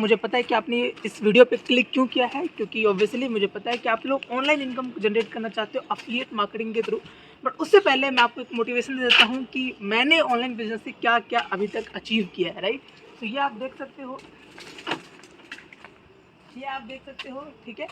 मुझे पता है कि आपने इस वीडियो पे क्लिक क्यों किया है, क्योंकि ऑब्वियसली मुझे पता है कि आप लोग ऑनलाइन इनकम जनरेट करना चाहते हो अफिलिएट मार्केटिंग के थ्रू। बट उससे पहले मैं आपको एक मोटिवेशन दे देता हूँ कि मैंने ऑनलाइन बिजनेस से क्या क्या अभी तक अचीव किया है। राइट, तो ये आप देख सकते हो, ठीक है।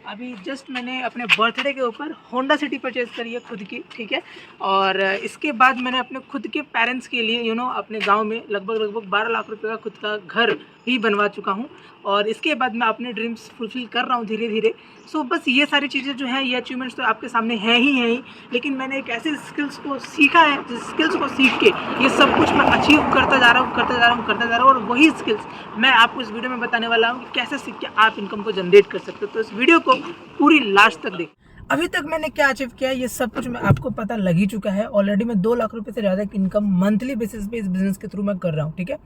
अभी जस्ट मैंने अपने बर्थडे के ऊपर होंडा सिटी परचेज़ करी है खुद की, ठीक है। और इसके बाद मैंने अपने खुद के पेरेंट्स के लिए अपने गांव में लगभग 12 लाख रुपए का खुद का घर भी बनवा चुका हूं। और इसके बाद मैं अपने ड्रीम्स फुलफ़िल कर रहा हूं धीरे धीरे। सो बस ये सारी चीज़ें जो हैं, ये अचीवमेंट्स तो आपके सामने हैं ही, लेकिन मैंने एक ऐसे स्किल्स को सीखा है जिस स्किल्स को सीख के ये सब कुछ मैं अचीव करता जा रहा हूँ। और वही स्किल्स मैं आपको इस वीडियो में बताने वाला हूँ कि कैसे सीख के आप इनकम को जनरेट कर सकते हो। तो इस वीडियो को पूरी लास्ट तक देखें। अभी तक मैंने क्या अचीव किया है ये सब कुछ मैं आपको पता लग ही चुका है। ऑलरेडी मैं 2 लाख रुपए से ज़्यादा की इनकम मंथली बेसिस पे इस बिज़नेस के थ्रू मैं कर रहा हूँ, ठीक है।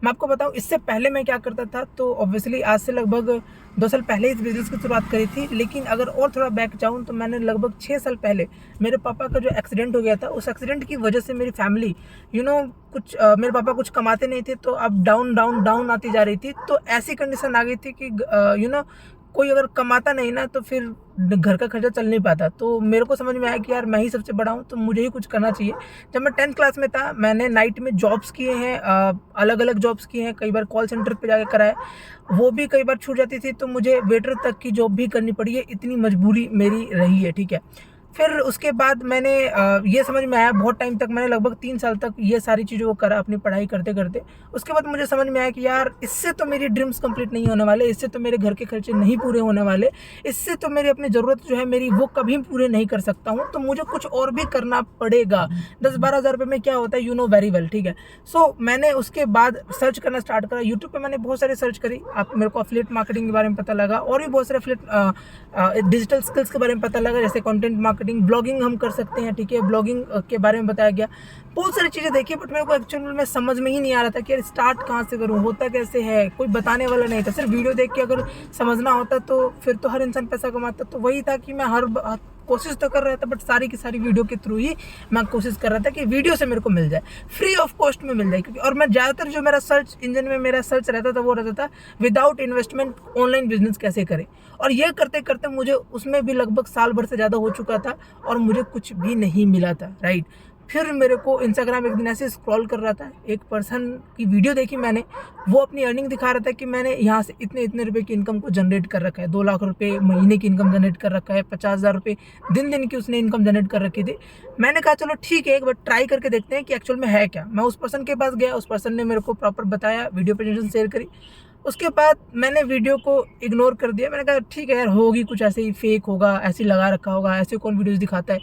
मैं आपको बताऊँ इससे पहले मैं क्या करता था, तो ऑब्वियसली आज से लगभग 2 साल पहले इस बिज़नेस की शुरुआत करी थी। लेकिन अगर और थोड़ा बैक जाऊँ तो मैंने लगभग 6 साल पहले मेरे पापा का जो एक्सीडेंट हो गया था, उस एक्सीडेंट की वजह से मेरी फैमिली कुछ मेरे पापा कुछ कमाते नहीं थे, तो अब डाउन आती जा रही थी। तो ऐसी कंडीशन आ गई थी कि कोई अगर कमाता नहीं ना तो फिर घर का खर्चा चल नहीं पाता। तो मेरे को समझ में आया कि यार मैं ही सबसे बड़ा हूँ, तो मुझे ही कुछ करना चाहिए। जब मैं 10th क्लास में था, मैंने नाइट में जॉब्स किए हैं, अलग अलग जॉब्स किए हैं। कई बार कॉल सेंटर पे जाकर कराए, वो भी कई बार छूट जाती थी, तो मुझे वेटर तक की जॉब भी करनी पड़ी है। इतनी मजबूरी मेरी रही है, ठीक है। फिर उसके बाद मैंने ये समझ में आया, बहुत टाइम तक मैंने लगभग 3 साल तक ये सारी चीज़ों को करा अपनी पढ़ाई करते करते। उसके बाद मुझे समझ में आया कि यार इससे तो मेरी ड्रीम्स कंप्लीट नहीं होने वाले, इससे तो मेरे घर के खर्चे नहीं पूरे होने वाले, इससे तो मेरी अपनी ज़रूरत जो है मेरी वो कभी पूरे नहीं कर सकता हूँ। तो मुझे कुछ और भी करना पड़ेगा। 10-12 हज़ार रुपये में क्या होता है वेरी वेल, ठीक है। सो मैंने उसके बाद सर्च करना स्टार्ट करा। यूट्यूब पर मैंने बहुत सारे सर्च करी, आप मेरे को अफिलिएट मार्केटिंग के बारे में पता लगा, और भी बहुत सारे अफिलिएट डिजिटल स्किल्स के बारे में पता लगा, जैसे कंटेंट मार्केटिंग, ब्लॉगिंग हम कर सकते हैं, ठीक है। ब्लॉगिंग के बारे में बताया गया, बहुत सारी चीज़ें देखी। बट मेरे को एक्चुअली में समझ में ही नहीं आ रहा था कि यार स्टार्ट कहाँ से करूँ, होता कैसे है, कोई बताने वाला नहीं था। सिर्फ वीडियो देख के अगर समझना होता तो फिर तो हर इंसान पैसा कमाता। तो वही था कि मैं हर कोशिश तो कर रहा था, बट सारी की सारी वीडियो के थ्रू ही मैं कोशिश कर रहा था कि वीडियो से मेरे को मिल जाए, फ्री ऑफ कॉस्ट में मिल जाए। क्योंकि और मैं ज़्यादातर जो मेरा सर्च इंजन में मेरा सर्च रहता था वो रहता था विदाउट इन्वेस्टमेंट ऑनलाइन बिजनेस कैसे करें। और ये करते करते मुझे उसमें भी लगभग साल भर से ज़्यादा हो चुका था और मुझे कुछ भी नहीं मिला था, राइट। फिर मेरे को इंस्टाग्राम एक दिन ऐसे स्क्रॉल कर रहा था, एक पर्सन की वीडियो देखी मैंने, वो अपनी अर्निंग दिखा रहा था कि मैंने यहाँ से इतने रुपए की इनकम को जनरेट कर रखा है, 2 लाख रुपए महीने की इनकम जनरेट कर रखा है, 50,000 रुपये दिन की उसने इनकम जनरेट कर रखी थी। मैंने कहा चलो ठीक है, एक बार ट्राई करके देखते हैं कि एक्चुअल में है क्या। मैं उस पर्सन के पास गया, उस पर्सन ने मेरे को प्रॉपर बताया, वीडियो प्रेजेंटेशन शेयर करी। उसके बाद मैंने वीडियो को इग्नोर कर दिया। मैंने कहा ठीक है यार, होगी कुछ ऐसे ही, फेक होगा, ऐसे ही लगा रखा होगा, ऐसे कौन वीडियोस दिखाता है।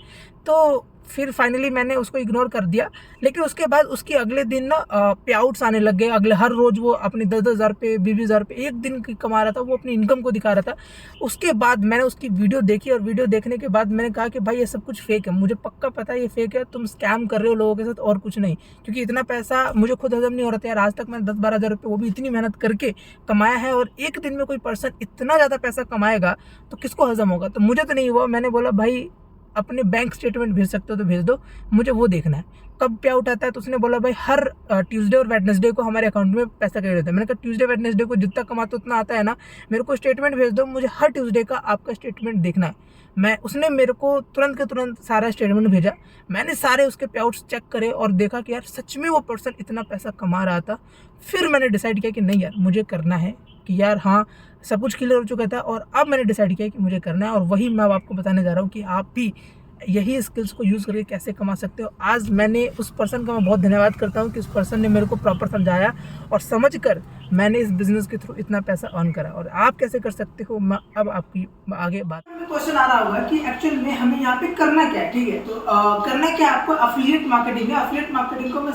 तो फिर फाइनली मैंने उसको इग्नोर कर दिया। लेकिन उसके बाद उसके अगले दिन ना पे आउट्स आने लग गए। अगले हर रोज़ वो अपने 10-10 हज़ार रुपये, 20-20 हज़ार रुपये एक दिन की कमा रहा था, वो अपनी इनकम को दिखा रहा था। उसके बाद मैंने उसकी वीडियो देखी, और वीडियो देखने के बाद मैंने कहा कि भाई ये सब कुछ फेक है, मुझे पक्का पता है ये फेक है, तुम स्कैम कर रहे हो लोगों के साथ और कुछ नहीं। क्योंकि इतना पैसा मुझे खुद हजम नहीं हो रहा था यार। आज तक मैंने 10-12 हज़ार रुपये वो भी इतनी मेहनत करके कमाया है, और एक दिन में कोई पर्सन इतना ज़्यादा पैसा कमाएगा तो किसको हजम होगा। तो मुझे तो नहीं हुआ। मैंने बोला भाई अपने बैंक स्टेटमेंट भेज सकते हो तो भेज दो, मुझे वो देखना है कब पे आउट आता है। तो उसने बोला भाई हर ट्यूसडे और वेडनेसडे को हमारे अकाउंट में पैसा क्रेडिट होता है। मैंने कहा ट्यूसडे वेडनेसडे को जितना कमाते उतना आता है ना, मेरे को स्टेटमेंट भेज दो, मुझे हर ट्यूसडे का आपका स्टेटमेंट देखना है। उसने मेरे को तुरंत के तुरंत सारा स्टेटमेंट भेजा। मैंने सारे उसके पे आउट्स चेक करे और देखा कि यार सच में वो पर्सन इतना पैसा कमा रहा था। फिर मैंने डिसाइड किया कि नहीं यार मुझे करना है, कि यार हाँ सब कुछ क्लियर हो चुका था, और अब मैंने डिसाइड किया कि मुझे करना है। और वही मैं अब आपको बताने जा रहा हूँ कि आप भी यही स्किल्स को यूज़ करके कैसे कमा सकते हो। आज मैंने उस पर्सन का मैं बहुत धन्यवाद करता हूँ कि उस पर्सन ने मेरे को प्रॉपर समझाया, और समझकर मैंने इस बिज़नेस के थ्रू इतना पैसा अर्न करा। और आप कैसे कर सकते हो, मैं अब आपकी आगे बात। क्वेश्चन आ रहा होगा कि एक्चुअल में हमें यहाँ पे करना क्या है, ठीक है। तो करना क्या आपको, अफिलिएट मार्केटिंग है। अफिलिएट मार्केटिंग को मैं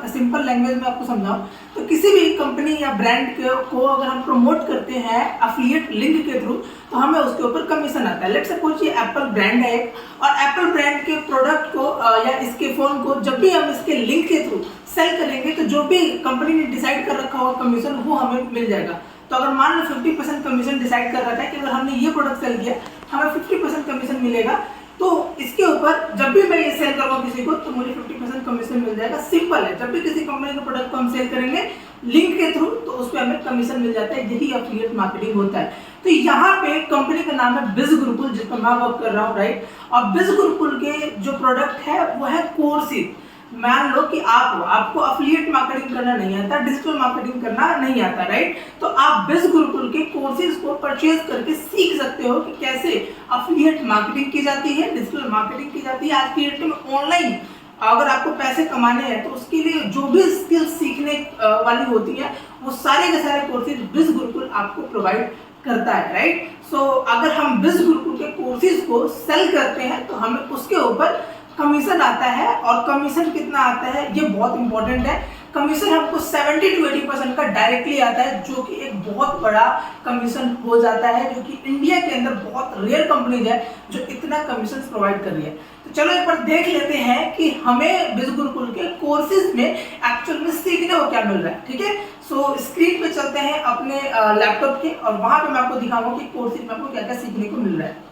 सिंपल लैंग्वेज में आपको समझाऊँ तो किसी भी कंपनी या ब्रांड को अगर हम प्रमोट करते हैं अफिलिएट लिंक के थ्रू, तो हमें उसके ऊपर कमीशन आता है। लेट्स सपोज ये एप्पल ब्रांड है, और एप्पल ब्रांड के प्रोडक्ट को या इसके फ़ोन को जब भी हम इसके लिंक के थ्रू सेल करेंगे, तो जो भी कंपनी ने डिसाइड कर रखा होगा कमीशन, वो हमें मिल जाएगा। तो अगर मान लो 50% कमीशन डिसाइड कर रहा था कि अगर हमने ये प्रोडक्ट सेल किया हमें 50% कमीशन मिलेगा, तो इसके ऊपर जब भी मैं ये सेल करूँगा किसी को तो मुझे 50% कमीशन मिल जाएगा। सिंपल है, जब भी किसी कंपनी के प्रोडक्ट को हम सेल करेंगे लिंक के थ्रू तो उस पर हमें कमीशन मिल जाता है। यही एफिलिएट मार्केटिंग होता है। तो यहाँ पे कंपनी का नाम है बिज गुरुकुल, जिसका मैं वर्क कर रहा हूँ, राइट। और बिज गुरुकुल के जो प्रोडक्ट है वो है कोर्सेज। मान लो कि आपको अफिलिएट मार्केटिंग करना नहीं आता, डिजिटल मार्केटिंग करना नहीं आता, राइट। तो आप बिज गुरुकुल के कोर्सेज को परचेज करके सीख सकते हो कि कैसे अफिलिएट मार्केटिंग की जाती है, डिजिटल मार्केटिंग की जाती है। आज की डेट में ऑनलाइन अगर आपको पैसे कमाने हैं तो उसके लिए जो भी स्किल्स सीखने वाली होती है वो सारे के सारे कोर्सेज बिज गुरुकुल आपको प्रोवाइड करता है, राइट। सो अगर हम बिज गुरुकुल के कोर्सेज को सेल करते हैं तो हमें उसके ऊपर कमीशन आता है। और कमीशन कितना आता है ये बहुत इंपॉर्टेंट है। कमीशन हमको 70 to 80% का डायरेक्टली आता है, जो कि एक बहुत बड़ा कमीशन हो जाता है, जो कि इंडिया के अंदर बहुत रेयर कंपनीज है जो इतना कमीशन प्रोवाइड कर रही है। तो चलो एक बार देख लेते हैं कि हमें बिज गुरुकुल के कोर्सेज में एक्चुअल में सीखने को क्या मिल रहा है, ठीक है। सो स्क्रीन पे चलते हैं अपने लैपटॉप के और वहां पे मैं आपको दिखाऊंगा कि कोर्सेज में आपको क्या क्या सीखने को मिल रहा है।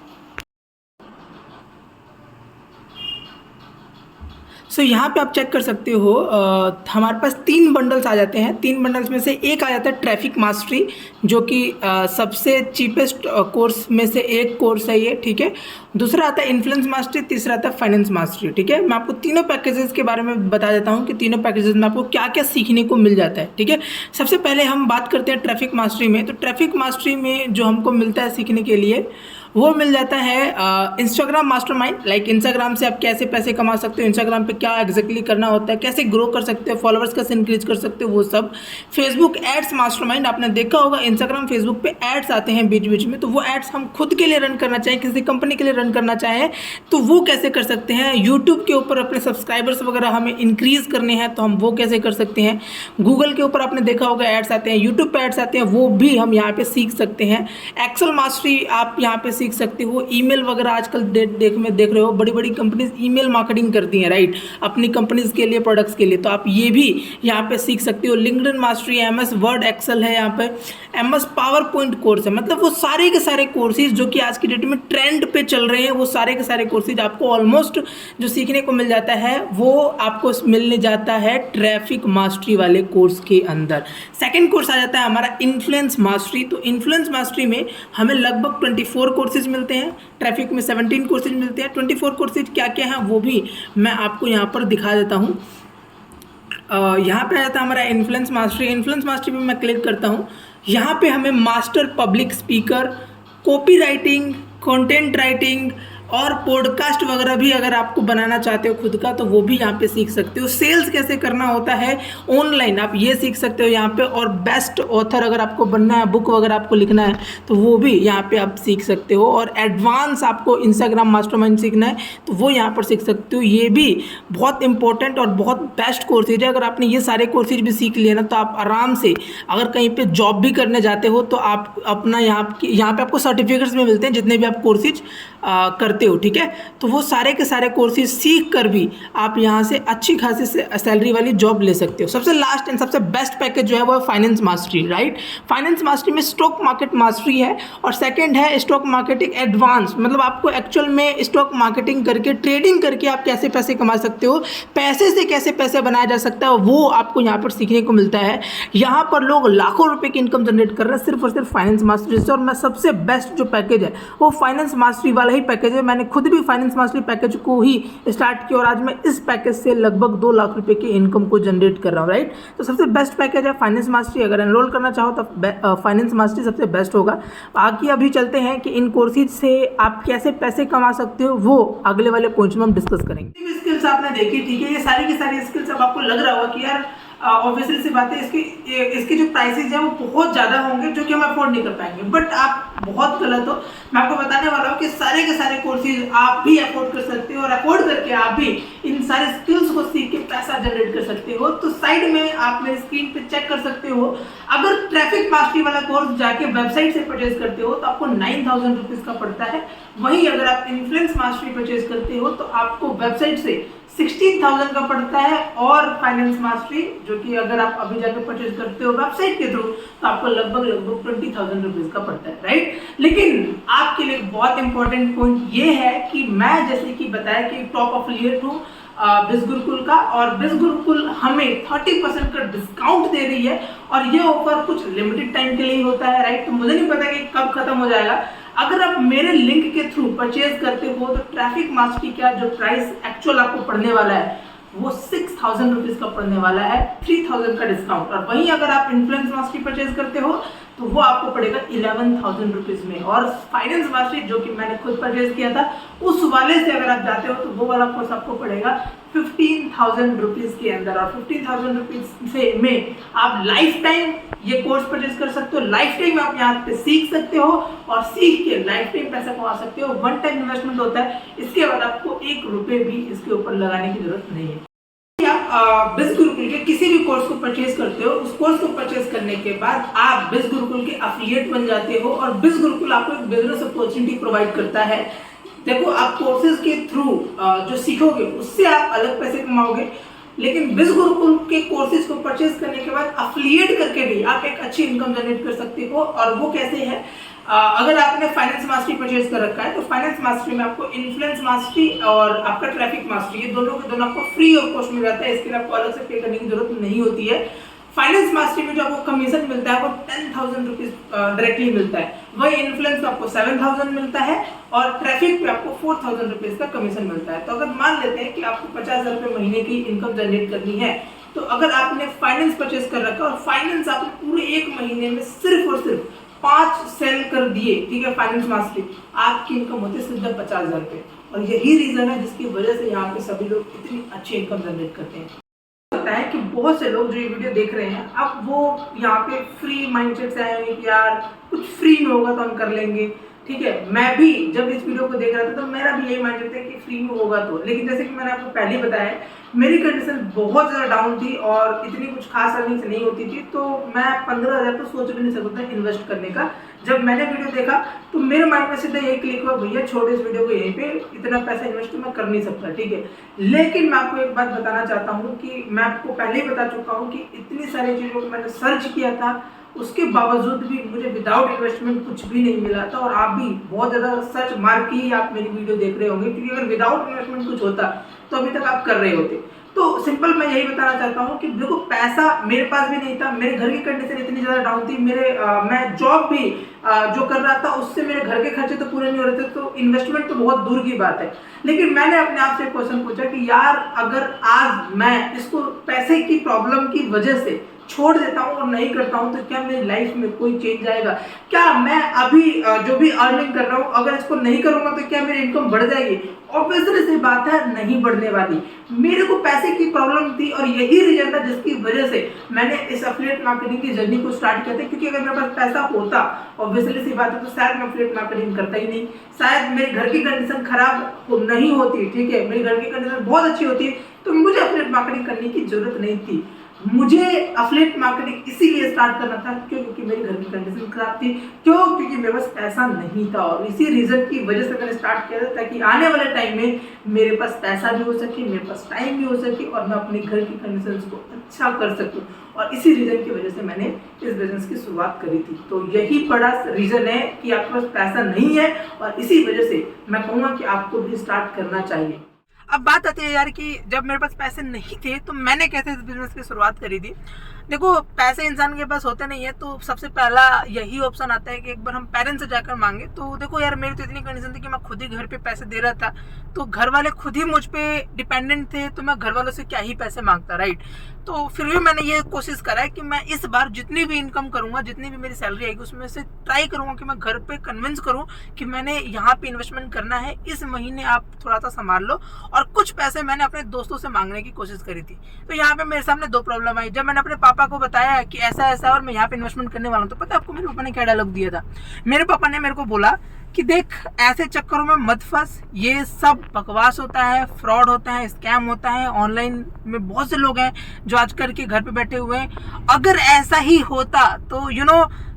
सो यहाँ पे आप चेक कर सकते हो हमारे पास 3 बंडल्स आ जाते हैं। 3 बंडल्स में से एक आ जाता है ट्रैफिक मास्टरी, जो कि सबसे चीपेस्ट कोर्स में से एक कोर्स है ये, ठीक है। दूसरा आता है इन्फ्लुएंस मास्टरी, तीसरा आता है फाइनेंस मास्टरी, ठीक है। मैं आपको तीनों पैकेजेस के बारे में बता देता हूँ कि तीनों पैकेजेस में आपको क्या क्या सीखने को मिल जाता है, ठीक है। सबसे पहले हम बात करते हैं ट्रैफिक मास्टरी में। तो ट्रैफिक मास्टरी में जो हमको मिलता है सीखने के लिए वो मिल जाता है इंस्टाग्राम मास्टरमाइंड। लाइक इंस्टाग्राम से आप कैसे पैसे कमा सकते हो, इंस्टाग्राम पे क्या एग्जैक्टली करना होता है, कैसे ग्रो कर सकते हो, फॉलोअर्स कैसे इंक्रीज कर सकते हो, वो सब। फेसबुक एड्स मास्टरमाइंड, आपने देखा होगा इंस्टाग्राम फेसबुक पे एड्स आते हैं बीच बीच में, तो वो एड्स हम खुद के लिए रन करना चाहें, किसी कंपनी के लिए रन करना चाहें तो वो कैसे कर सकते हैं। यूट्यूब के ऊपर अपने सब्सक्राइबर्स वगैरह हमें इंक्रीज करने हैं तो हम वो कैसे कर सकते हैं। गूगल के ऊपर आपने देखा होगा एड्स आते हैं, यूट्यूब पे एड्स आते हैं, वो भी हम यहाँ पे सीख सकते हैं। एक्सेल मास्टरी आप यहाँ पे सीख सकते हो। ईमेल वगैरह आजकल देख रहे हो बड़ी बड़ी कंपनीज ईमेल मार्केटिंग करती हैं, राइट, अपनी कंपनीज के लिए, प्रोडक्ट्स के लिए, तो आप ये भी यहाँ पे सीख सकते हो। LinkedIn mastery, MS Word Excel है, यहाँ पे एमएस पावर पॉइंट कोर्स है। मतलब वो सारे के सारे कोर्सेज जो कि आज की डेट में ट्रेंड पे चल रहे हैं, वो सारे के सारे कोर्सेज आपको ऑलमोस्ट जो सीखने को मिल जाता है वो आपको मिलने जाता है ट्रैफिक मास्टरी वाले कोर्स के अंदर। सेकेंड कोर्स आ जाता है हमारा इन्फ्लुएंस मास्टरी। तो इन्फ्लुएंस मास्टरी में हमें लगभग 24 कोर्सेज मिलते हैं, ट्रैफिक में 17 कोर्सेज मिलते हैं। 24 कोर्सेज क्या क्या हैं वो भी मैं आपको यहाँ पर दिखा देता हूँ। यहाँ पे आ जाता है हमारा इन्फ्लुएंस मास्टरी। इन्फ्लुएंस मास्टरी में मैं क्लिक करता हूँ, यहाँ पे हमें master public speaker, copy writing, content writing और पॉडकास्ट वगैरह भी अगर आपको बनाना चाहते हो खुद का तो वो भी यहाँ पे सीख सकते हो। सेल्स कैसे करना होता है ऑनलाइन आप ये सीख सकते हो यहाँ पे। और बेस्ट ऑथर अगर आपको बनना है, बुक वगैरह आपको लिखना है तो वो भी यहाँ पे आप सीख सकते हो। और एडवांस आपको इंस्टाग्राम मास्टरमाइंड सीखना है तो वो यहाँ पर सीख सकते हो। ये भी बहुत इंपॉर्टेंट और बहुत बेस्ट कोर्सेज है। अगर आपने ये सारे कोर्सेज भी सीख लिए ना तो आप आराम से अगर कहीं पर जॉब भी करने जाते हो तो आप अपना यहाँ पे आपको सर्टिफिकेट्स भी मिलते हैं जितने भी आप कोर्सेज करते हो, ठीक है। तो वो सारे के सारे कोर्सेज सीख कर भी आप यहाँ से अच्छी खासी सैलरी वाली जॉब ले सकते हो। सबसे लास्ट एंड सबसे बेस्ट पैकेज जो है वो है finance mastery, right. Finance mastery में स्टॉक मार्केट मास्टरी है और सेकंड है स्टॉक मार्केटिंग एडवांस। मतलब आपको एक्चुअल में स्टॉक मार्केटिंग करके, ट्रेडिंग करके आप कैसे पैसे कमा सकते हो, पैसे से कैसे पैसे बनाया जा सकता है, वो आपको यहाँ पर सीखने को मिलता है। यहाँ पर लोग लाखों रुपए की इनकम जनरेट कर रहे हैं सिर्फ और सिर्फ फाइनेंस मास्टरी से। और मैं सबसे बेस्ट जो पैकेज है वो फाइनेंस मास्टरी वाला ही पैकेज है। मैंने खुद भी फाइनेंस मास्टरी पैकेज को ही स्टार्ट किया और आज मैं इस पैकेज से लगभग 2 लाख रुपए की इनकम को जनरेट कर रहा हूँ, राइट। तो सबसे बेस्ट पैकेज है फाइनेंस मास्टरी। अगर एनरोल करना चाहो तो फाइनेंस मास्टरी सबसे बेस्ट होगा। बाकी अभी चलते हैं कि इन कोर्सेज से आप कैसे पैसे कमा सकते हो, वो अगले वाले पॉइंट में हम डिस्कस करेंगे। स्किल्स आपने देखी, ठीक है, ये सारी की सारी स्किल्स अब आपको लग रहा होगा कि यार ऑब्वियसली सी बात है इसकी जो प्राइसेज है वो बहुत ज़्यादा होंगे जो कि हम अफोर्ड नहीं कर पाएंगे। बट आप बहुत गलत हो। मैं आपको बताने वाला हूँ कि सारे के सारे कोर्सेज आप भी अफोर्ड कर सकते हो और अफोर्ड करके आप भी इन सारे स्किल्स को सीख के पैसा जनरेट कर सकते हो। तो साइड में आप मेरे स्क्रीन पे चेक कर सकते हो, अगर ट्रैफिक मास्टरी वाला कोर्स जाके वेबसाइट से परचेज करते हो तो आपको 9000 रुपीज़ का पड़ता है। वहीं अगर आप इन्फ्लुएंस मास्टरी परचेज करते हो तो आपको वेबसाइट से 16,000 का पड़ता है। और फाइनेंस मास्टरी जो कि अगर आप अभी जाकर परचेज करते हो वेबसाइट के थ्रू तो आपको लगभग 20,000 रुपीज का पड़ता है, राइट। लेकिन आपके लिए बहुत इंपॉर्टेंट पॉइंट ये है कि मैं जैसे कि बताया कि टॉप अफिलिएट हूँ बिज गुरुकुल का, और बिज गुरुकुल हमें 30% का डिस्काउंट दे रही है, और ये ऑफर कुछ लिमिटेड टाइम के लिए होता है, राइट। तो मुझे नहीं पता कि कब खत्म हो जाएगा। अगर आप मेरे लिंक के थ्रू परचेज करते हो तो ट्रैफिक मास्टरी का जो प्राइस एक्चुअल आपको पड़ने वाला है वो 6,000 रुपीज का पड़ने वाला है, 3,000 का डिस्काउंट। और वहीं अगर आप इन्फ्लुएंस मास्टरी परचेज करते हो तो वो आपको पड़ेगा 11,000 रुपीज में। और फाइनेंस मास्टरी जो कि मैंने खुद परचेज किया था उस वाले से अगर आप जाते हो तो वो वाला कोर्स आपको पड़ेगा 15,000 रुपीज के अंदर। और 15,000 रुपीज से में आप लाइफ टाइम ये कोर्स परचेज कर सकते हो, लाइफ टाइम आप यहाँ पे सीख सकते हो, और सीख के लाइफ टाइम पैसा कमा सकते हो। वन टाइम इन्वेस्टमेंट होता है, इसके बाद आपको 1 रुपए भी इसके ऊपर लगाने की जरूरत नहीं है। आप बिज गुरुकुल के किसी भी कोर्स को परचेज करते हो, उस कोर्स को परचेज करने के बाद आप बिज गुरुकुल के अफिलिएट बन जाते हो, और बिज गुरुकुल आपको एक बिजनेस अपॉर्चुनिटी प्रोवाइड करता है। देखो, आप कोर्सेज के थ्रू जो सीखोगे उससे आप अलग पैसे कमाओगे, लेकिन बिज गुरुकुल के कोर्सेज को परचेज करने के बाद अफिलिएट करके भी आप एक अच्छी इनकम जनरेट कर सकते हो। और वो कैसे है, अगर आपने फाइनेंस मास्टरी परचेज कर रखा है तो फाइनेंस मास्टरी में आपको इन्फ्लुएंस मास्टरी और आपका ट्रैफिक मास्टरी ये दोनों के दोनों आपको फ्री ऑफ कॉस्ट मिल जाता है, इसके लिए आपको अलग से पे करने की जरूरत नहीं होती है। फाइनेंस मास्टरी में जो आपको कमीशन मिलता है वो 10,000 रुपीज डायरेक्टली मिलता है, वही इन्फ्लुएंस में आपको 7,000 मिलता है, और ट्रैफिक पे आपको 4,000 रुपीज का कमीशन मिलता है। तो अगर मान लेते हैं कि आपको 50,000 रुपये महीने की इनकम जनरेट करनी है, तो अगर आपने फाइनेंस परचेज कर रखा है और फाइनेंस आपने पूरे 1 महीने में सिर्फ और सिर्फ 5 सेल कर दिए, ठीक है, फाइनेंस मास्टरी, आपकी इनकम होती है सीधा 50,000 रुपये। और यही रीजन है जिसकी वजह से यहाँ पे सभी लोग इतनी अच्छी इनकम जनरेट करते हैं। होता है कि बहुत से लोग जो ये वीडियो देख रहे हैं अब वो यहाँ पे फ्री माइंडसेट से आए हैं कि यार कुछ फ्री में होगा तो हम कर लेंगे, ठीक है। मैं भी जब इस वीडियो को देख रहा था तो मेरा भी यही माइंडसेट है कि फ्री में होगा तो, लेकिन जैसे कि मैंने आपको पहले ही बताया मेरी कंडीशन बहुत ज़्यादा डाउन थी और इतनी कुछ खास अर्निंग्स नहीं होती थी, तो मैं 15,000 तो सोच भी नहीं सकता था इन्वेस्ट करने का। जब मैंने वीडियो देखा तो मेरे माइंड में सीधा यही क्लिक हुआ, भैया छोड़ इस वीडियो को, यहीं पे इतना पैसा इन्वेस्ट मैं कर नहीं सकता, ठीक है। लेकिन मैं आपको एक बात बताना चाहता हूँ कि मैं आपको पहले ही बता चुका हूँ कि इतनी सारी चीज़ों को मैंने सर्च किया था, उसके बावजूद भी मुझे विदाउट इन्वेस्टमेंट कुछ भी नहीं मिला था। और आप भी बहुत ज़्यादा सर्च मार के ही आप मेरी वीडियो देख रहे होंगे, क्योंकि अगर विदाउट इन्वेस्टमेंट कुछ होता तो अभी तक आप कर रहे होते। तो सिंपल मैं यही बताना चाहता हूँ कि देखो, पैसा मेरे पास भी नहीं था, मेरे घर की कंडीशन इतनी ज़्यादा डाउन थी, मैं जॉब भी जो कर रहा था उससे मेरे घर के खर्चे तो पूरे नहीं हो रहे थे, तो इन्वेस्टमेंट तो बहुत दूर की बात है। लेकिन मैंने अपने आप से क्वेश्चन पूछा कि यार अगर आज मैं इसको पैसे की प्रॉब्लम की वजह से छोड़ देता हूँ और नहीं करता हूँ तो क्या मेरी लाइफ में कोई चेंज आएगा? क्या मैं अभी जो भी अर्निंग कर रहा हूँ अगर इसको नहीं करूँगा तो क्या मेरी इनकम बढ़ जाएगी? ऑब्वियसली सी बात है, नहीं बढ़ने वाली। मेरे को पैसे की प्रॉब्लम थी और यही रीजन था जिसकी वजह से मैंने इस एफिलिएट मार्केटिंग की जर्नी को स्टार्ट किया था, क्योंकि अगर मेरे पास पैसा होता ऑब्वियसली सी बात है तो शायद मैं एफिलिएट मार्केटिंग करता ही नहीं, शायद मेरे घर की कंडीशन खराब नहीं होती, ठीक है, मेरे घर की कंडीशन बहुत अच्छी होती तो मुझे एफिलिएट मार्केटिंग करने की जरूरत नहीं थी। मुझे एफिलिएट मार्केटिंग इसीलिए स्टार्ट करना था क्योंकि मेरे घर की कंडीशन खराब थी, क्योंकि मेरे पास पैसा नहीं था, और इसी रीजन की वजह से मैंने स्टार्ट किया था ताकि आने वाले टाइम में मेरे पास पैसा भी हो सके, मेरे पास टाइम भी हो सके और मैं अपने घर की कंडीशंस को अच्छा कर सकूं। और इसी रीजन की वजह से मैंने इस बिजनेस की शुरुआत करी थी। तो यही बड़ा रीजन है कि आपके पास पैसा नहीं है, और इसी वजह से मैं कहूँगा कि आपको भी स्टार्ट करना चाहिए। अब बात आती है यार कि जब मेरे पास पैसे नहीं थे तो मैंने कैसे इस बिजनेस की शुरुआत करी थी। देखो, पैसे इंसान के पास होते नहीं है तो सबसे पहला यही ऑप्शन आता है कि एक बार हम पेरेंट्स से जाकर मांगे। तो देखो यार, मेरी तो इतनी कंडीशन थी कि मैं खुद ही घर पे पैसे दे रहा था, तो घर वाले खुद ही मुझ पे डिपेंडेंट थे, तो मैं घर वालों से क्या ही पैसे मांगता, राइट। तो फिर भी मैंने ये कोशिश करा है कि मैं इस बार जितनी भी इनकम करूंगा, जितनी भी मेरी सैलरी आएगी उसमें से ट्राई करूंगा कि मैं घर पे कन्विंस करूं कि मैंने यहाँ पे इन्वेस्टमेंट करना है, इस महीने आप थोड़ा सा संभाल लो। और कुछ पैसे मैंने अपने दोस्तों से मांगने की कोशिश करी थी। तो यहाँ पे मेरे सामने 2 प्रॉब्लम आई। जब मैंने अपने पापा को बताया कि ऐसा ऐसा और मैं यहाँ पे इन्वेस्टमेंट करने वाला हूँ, तो पता है आपको मेरे पापा ने क्या डायलॉग दिया था? मेरे पापा ने मेरे को बोला कि देख, ऐसे चक्करों में मत फंस, ये सब बकवास होता है, फ्रॉड होता है, स्कैम होता है। ऑनलाइन में बहुत से लोग हैं जो आज करके घर पे बैठे हुए हैं। अगर ऐसा ही होता तो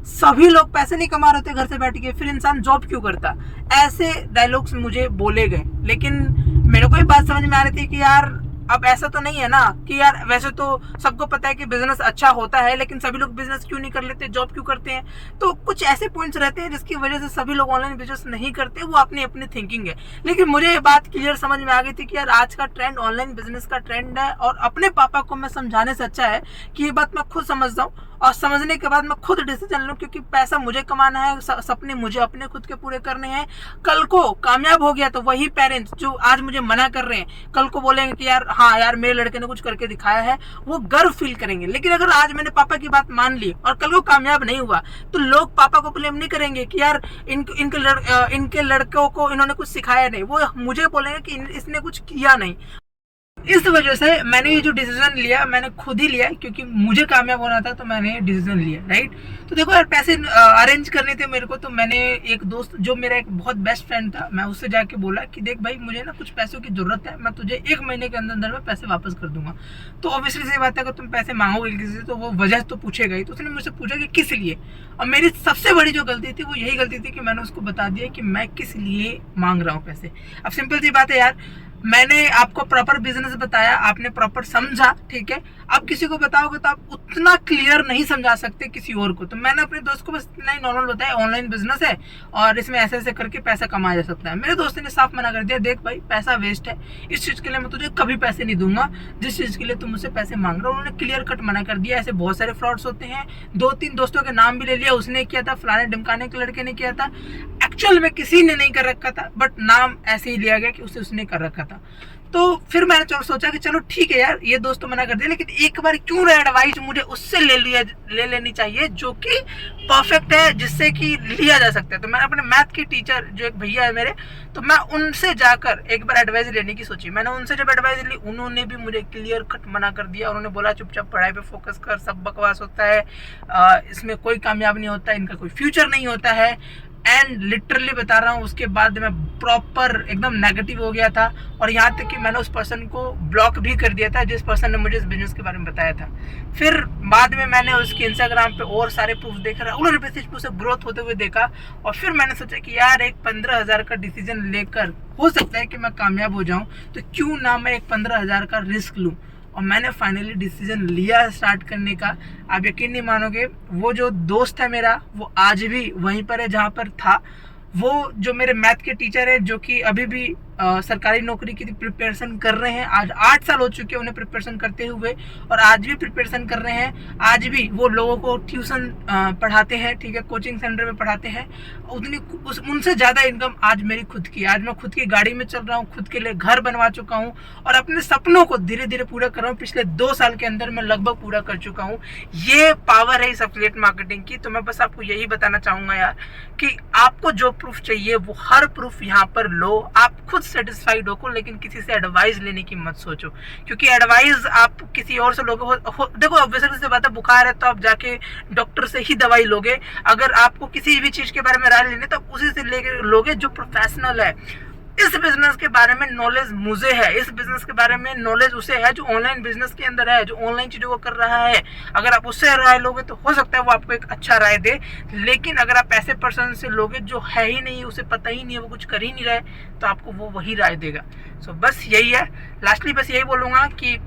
सभी लोग पैसे नहीं कमा रहे थे घर से बैठ के, फिर इंसान जॉब क्यों करता? ऐसे डायलॉग्स मुझे बोले गए, लेकिन मेरे को ये बात समझ में आ रही थी कि यार अब ऐसा तो नहीं है ना कि यार वैसे तो सबको पता है कि बिजनेस अच्छा होता है, लेकिन सभी लोग बिजनेस क्यों नहीं कर लेते, जॉब क्यों करते हैं। तो कुछ ऐसे पॉइंट्स रहते हैं जिसकी वजह से सभी लोग ऑनलाइन बिजनेस नहीं करते, वो अपनी अपनी थिंकिंग है। लेकिन मुझे ये बात क्लियर समझ में आ गई थी कि यार आज का ट्रेंड ऑनलाइन बिजनेस का ट्रेंड है, और अपने पापा को मैं समझाने से अच्छा है कि ये बात मैं खुद समझता हूँ, और समझने के बाद मैं खुद डिसीजन लूँ, क्योंकि पैसा मुझे कमाना है, सपने मुझे अपने खुद के पूरे करने हैं। कल को कामयाब हो गया तो वही पेरेंट्स जो आज मुझे मना कर रहे हैं, कल को बोलेंगे कि यार हाँ यार मेरे लड़के ने कुछ करके दिखाया है, वो गर्व फील करेंगे। लेकिन अगर आज मैंने पापा की बात मान ली और कल को कामयाब नहीं हुआ, तो लोग पापा को ब्लेम नहीं करेंगे कि यार इनके लड़कों को इन्होंने कुछ सिखाया नहीं, वो मुझे बोलेंगे कि इसने कुछ किया नहीं। इस वजह से मैंने ये जो डिसीजन लिया मैंने खुद ही लिया, क्योंकि मुझे कामयाब होना था, तो मैंने ये डिसीजन लिया, राइट। तो देखो यार, पैसे अरेंज करने थे मेरे को, तो मैंने एक दोस्त जो मेरा एक बहुत बेस्ट फ्रेंड था, मैं उससे जाके बोला कि देख भाई मुझे ना कुछ पैसों की जरूरत है, मैं तुझे 1 महीने के अंदर में पैसे वापस कर दूंगा। तो ऑब्वियसली सी बात है, अगर तुम पैसे मांगोगे किसी से तो वो वजह तो पूछेगा ही। तो उसने मुझसे पूछा कि किस लिए, और मेरी सबसे बड़ी जो गलती थी वो यही गलती थी कि मैंने उसको बता दिया कि मैं किस लिए मांग रहा हूँ पैसे। अब सिंपल सी बात है यार, मैंने आपको प्रॉपर बिजनेस बताया, आपने प्रॉपर समझा, ठीक है। आप किसी को बताओगे तो आप उतना क्लियर नहीं समझा सकते किसी और को। तो मैंने अपने दोस्त को बस इतना ही नॉर्मल बताया, ऑनलाइन बिजनेस है और इसमें ऐसे ऐसे करके पैसा कमाया जा सकता है। मेरे दोस्त ने साफ मना कर दिया, देख भाई पैसा वेस्ट है, इस चीज़ के लिए मैं तुझे कभी पैसे नहीं दूंगा जिस चीज़ के लिए तुम मुझसे पैसे मांग रहे हो। उन्होंने क्लियर कट मना कर दिया। ऐसे बहुत सारे फ्रॉड्स होते हैं, 2-3 दोस्तों के नाम भी ले लिया, उसने किया था, फलाने ढिमकाने के लड़के ने किया था, एक्चुअल में किसी ने नहीं कर रखा था, बट नाम ऐसे ही लिया गया कि उसने कर रखा था। तो फिर मैंने सोचा कि चलो ठीक है यार, ये दोस्त तो मना कर दिया, लेकिन एक बार क्यों एडवाइस मुझे उससे ले लेनी चाहिए जो कि परफेक्ट है, जिससे कि लिया जा सकता है। तो मैंने अपने मैथ की टीचर जो एक भैया है मेरे, तो मैं उनसे जाकर एक बार एडवाइस लेने की सोची। मैंने उनसे जब एडवाइस ली, उन्होंने भी मुझे क्लियर कट मना कर दिया। उन्होंने बोला चुपचाप पढ़ाई पे फोकस कर, सब बकवास होता है, इसमें कोई कामयाब नहीं होता, इनका कोई फ्यूचर नहीं होता है। एंड लिटरली बता रहा हूँ, उसके बाद मैं प्रॉपर एकदम नेगेटिव हो गया था, और यहाँ तक कि मैंने उस पर्सन को ब्लॉक भी कर दिया था जिस पर्सन ने मुझे इस बिजनेस के बारे में बताया था। फिर बाद में मैंने उसके इंस्टाग्राम पे और सारे प्रूफ देख रहा, रेगुलर बेसिस पे उसे ग्रोथ होते हुए देखा, और फिर मैंने सोचा कि यार एक 15,000 का डिसीजन लेकर हो सकता है कि मैं कामयाब हो जाऊँ, तो क्यों ना मैं एक 15,000 का रिस्क लूँ। और मैंने फाइनली डिसीजन लिया स्टार्ट करने का। आप यकीन नहीं मानोगे, वो जो दोस्त है मेरा वो आज भी वहीं पर है जहाँ पर था। वो जो मेरे मैथ के टीचर है, जो कि अभी भी सरकारी नौकरी की प्रिपरेशन कर रहे हैं, आज 8 साल हो चुके हैं उन्हें प्रिपरेशन करते हुए, और आज भी प्रिपरेशन कर रहे हैं। आज भी वो लोगों को ट्यूशन पढ़ाते हैं, ठीक है, कोचिंग सेंटर में पढ़ाते हैं। उनसे ज़्यादा इनकम आज मेरी खुद की। आज मैं खुद की गाड़ी में चल रहा हूँ, खुद के लिए घर बनवा चुका हूँ, और अपने सपनों को धीरे धीरे पूरा कर रहा हूँ। पिछले 2 साल के अंदर मैं लगभग पूरा कर चुका हूँ। ये पावर है इस एफिलिएट मार्केटिंग की। तो मैं बस आपको यही बताना चाहूँगा यार, कि आपको जो प्रूफ चाहिए वो हर प्रूफ यहाँ पर लो, आप खुद सेटिस्फाइड हो, लेकिन किसी से एडवाइस लेने की मत सोचो, क्योंकि एडवाइस आप किसी और से लोगे। देखो ऑब्वियसली से बात है, बुखार है तो आप जाके डॉक्टर से ही दवाई लोगे। अगर आपको किसी भी चीज के बारे में राय लेनी तो आप उसी से लेके लोगे जो प्रोफेशनल है। इस बिजनेस के बारे में नॉलेज मुझे है, इस बिजनेस के बारे में नॉलेज उसे है जो ऑनलाइन बिजनेस के अंदर है, जो ऑनलाइन चीजों को कर रहा है। अगर आप उससे राय लोगे तो हो सकता है वो आपको एक अच्छा राय दे, लेकिन अगर आप ऐसे पर्सन से लोगे जो है ही नहीं, उसे पता ही नहीं है, वो कुछ कर ही नहीं रहा है, तो आपको वो वही राय देगा। सो बस यही है। लास्टली बस यही बोलूँगा कि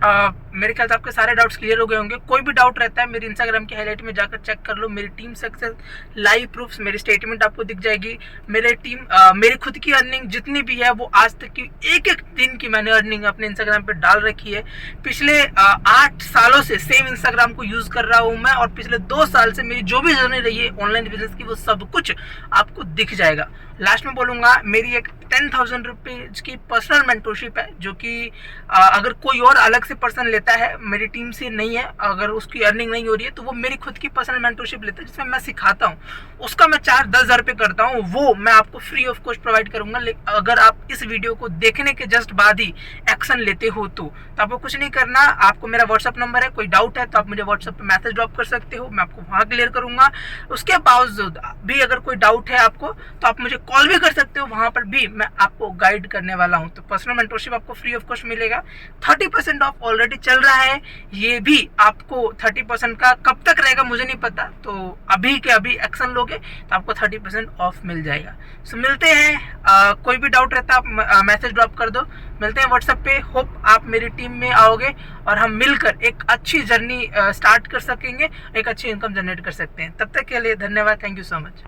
मेरे ख्याल से आपके सारे डाउट्स क्लियर हो गए होंगे। कोई भी डाउट रहता है मेरे इंस्टाग्राम के हाईलाइट में जाकर चेक कर लो। मेरी टीम सक्सेस लाइव प्रूफ्स, मेरी स्टेटमेंट आपको दिख जाएगी। मेरी खुद की अर्निंग जितनी भी है वो आज तक की एक दिन की मैंने अर्निंग अपने इंस्टाग्राम पे डाल रखी है। पिछले 8 सालों से सेम इंस्टाग्राम को यूज कर रहा हूँ मैं, और पिछले 2 साल से मेरी जो भी जर्नी रही है ऑनलाइन बिजनेस की, वो सब कुछ आपको दिख जाएगा। लास्ट में बोलूँगा, मेरी एक 10,000 रुपीज़ की पर्सनल मेंटरशिप है, जो कि अगर कोई और अलग से पर्सन लेता है, मेरी टीम से नहीं है, अगर उसकी अर्निंग नहीं हो रही है, तो वो मेरी खुद की पर्सनल मेंटरशिप लेता है, जिसमें मैं सिखाता हूँ। उसका मैं चार्ज 10,000 रुपये करता हूँ, वो मैं आपको फ्री ऑफ कॉस्ट प्रोवाइड करूँगा। अगर आप इस वीडियो को देखने के जस्ट बाद ही एक्शन लेते हो तो आपको कुछ नहीं करना। आपको मेरा व्हाट्सअप नंबर है, कोई डाउट है तो आप मुझे व्हाट्सअप पे मैसेज ड्रॉप कर सकते हो, मैं आपको वहाँ क्लियर करूँगा। उसके बावजूद भी अगर कोई डाउट है आपको तो आप मुझे कॉल भी कर सकते हो, वहाँ पर भी मैं आपको गाइड करने वाला हूँ। तो पर्सनल मेंटरशिप आपको फ्री ऑफ कॉस्ट मिलेगा। 30% ऑफ ऑलरेडी चल रहा है, ये भी आपको 30% का कब तक रहेगा मुझे नहीं पता, तो अभी के अभी एक्शन लोगे तो आपको 30% ऑफ मिल जाएगा। सो मिलते हैं, कोई भी डाउट रहता है आप मैसेज ड्रॉप कर दो, मिलते हैं व्हाट्सएप पे। होप आप मेरी टीम में आओगे और हम मिलकर एक अच्छी जर्नी स्टार्ट कर सकेंगे, एक अच्छी इनकम जनरेट कर सकते हैं। तब तक के लिए धन्यवाद, थैंक यू सो मच।